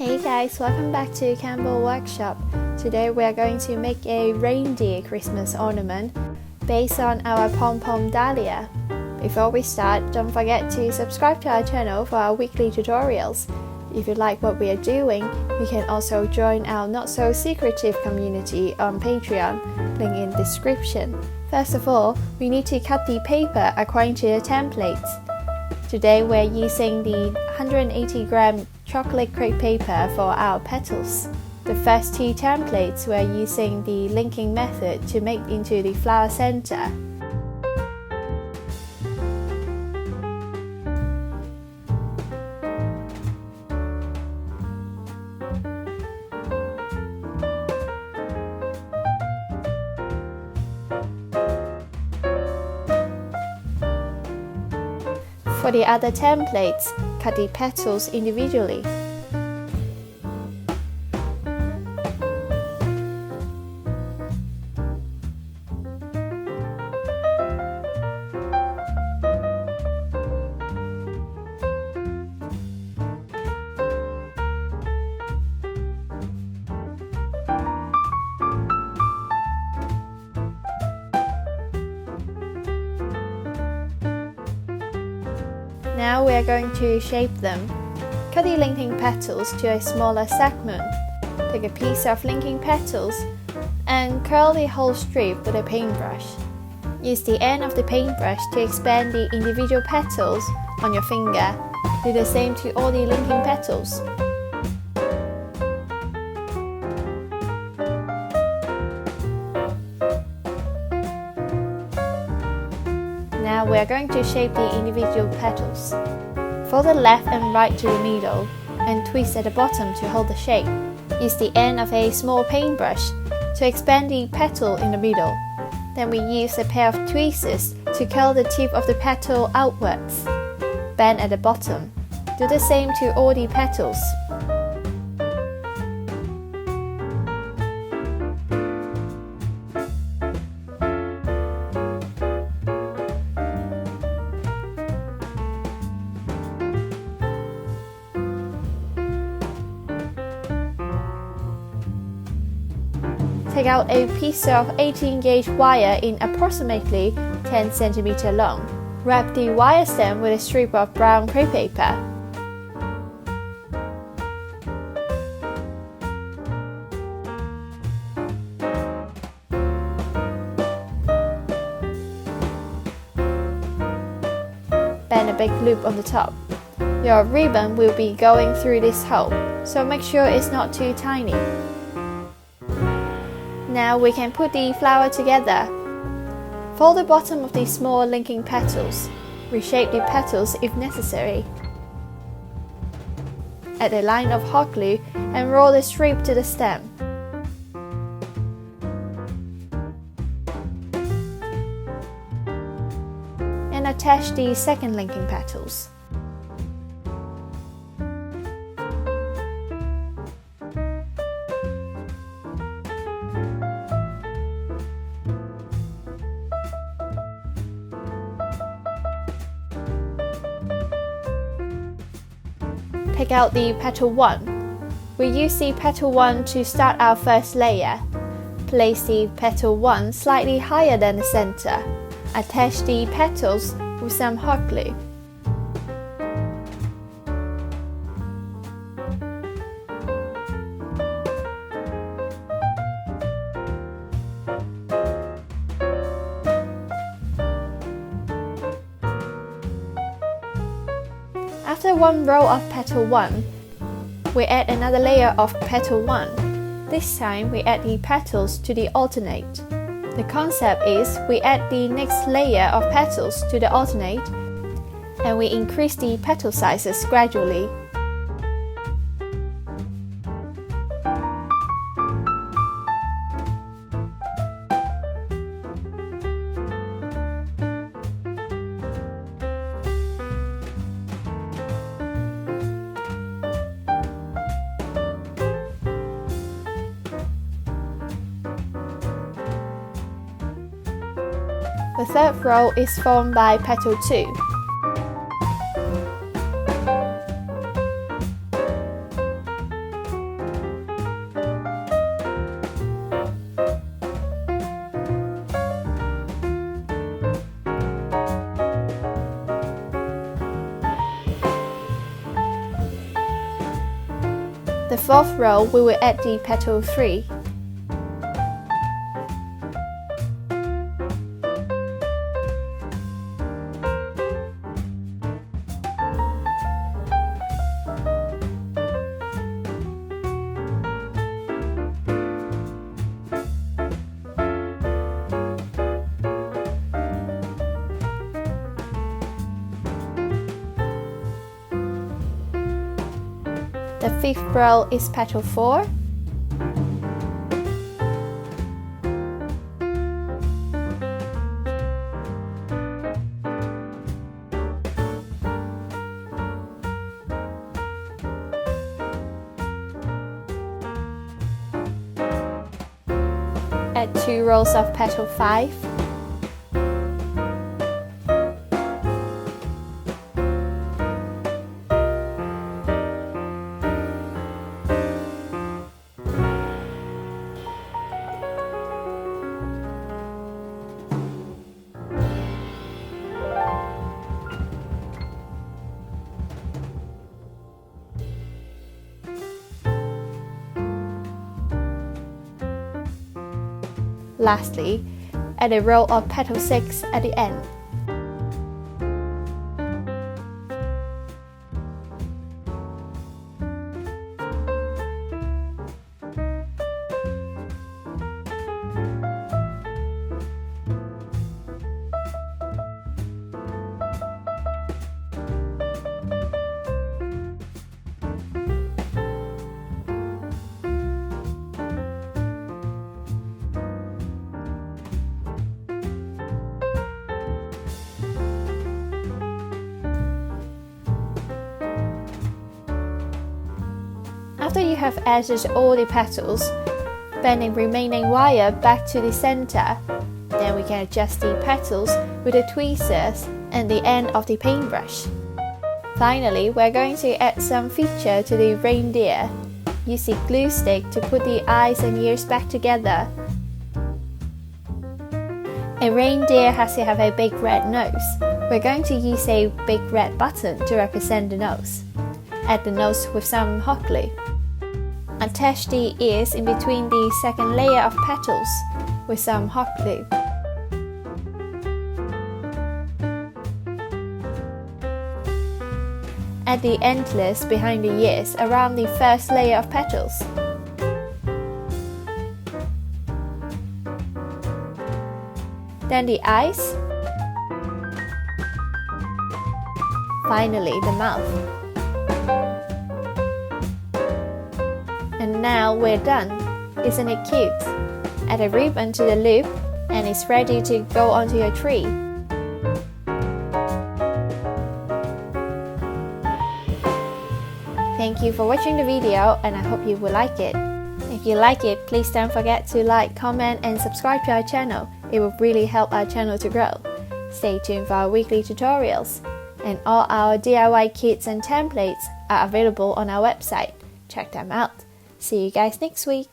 Hey guys, welcome back to Campbell Workshop. Today we are going to make a reindeer Christmas ornament based on our PomPom Dahlia. Before we start, don't forget to subscribe to our channel for our weekly tutorials. If you like what we are doing, you can also join our not-so-secretive community on Patreon, link in description. First of all, we need to cut the paper according to the templates. Today we're using the 180-gram chocolate crepe paper for our petals. The first two templates we're using the linking method to make into the flower center. For the other templates, cut the petals individually. Now we are going to shape them. Cut the linking petals to a smaller segment. Take a piece of linking petals and curl the whole strip with a paintbrush. Use the end of the paintbrush to expand the individual petals on your finger. Do the same to all the linking petals. Now we are going to shape the individual petals. Fold the left and right to the middle and twist at the bottom to hold the shape. Use the end of a small paintbrush to expand the petal in the middle. Then we use a pair of tweezers to curl the tip of the petal outwards. Bend at the bottom. Do the same to all the petals. Take out a piece of 18-gauge wire in approximately 10 cm long. Wrap the wire stem with a strip of brown crepe paper. Bend a big loop on the top. Your ribbon will be going through this hole, so make sure it's not too tiny. Now we can put the flower together. Fold the bottom of the small linking petals. Reshape the petals if necessary. Add a line of hot glue and roll the strip to the stem. And attach the second linking petals. Pick out the petal 1. We use the petal 1 to start our first layer. Place the petal 1 slightly higher than the center. Attach the petals with some hot glue. After one row of petal 1, we add another layer of petal 1. This time we add the petals to the alternate. The concept is we add the next layer of petals to the alternate and we increase the petal sizes gradually. The third row is formed by petal 2. The fourth row we will add the petal 3. The fifth row is petal 4. Add 2 rows of petal 5. Lastly, add a row of petal 6 at the end. After you have added all the petals, bend the remaining wire back to the center. Then we can adjust the petals with the tweezers and the end of the paintbrush. Finally, we're going to add some feature to the reindeer. Use the glue stick to put the eyes and ears back together. A reindeer has to have a big red nose. We're going to use a big red button to represent the nose. Add the nose with some hot glue. Attach the ears in between the second layer of petals with some hot glue. Add the antlers behind the ears around the first layer of petals. Then the eyes. Finally, the mouth. And now we're done. Isn't it cute? Add a ribbon to the loop and it's ready to go onto your tree. Thank you for watching the video and I hope you will like it. If you like it, please don't forget to like, comment and subscribe to our channel. It will really help our channel to grow. Stay tuned for our weekly tutorials. And all our DIY kits and templates are available on our website. Check them out. See you guys next week.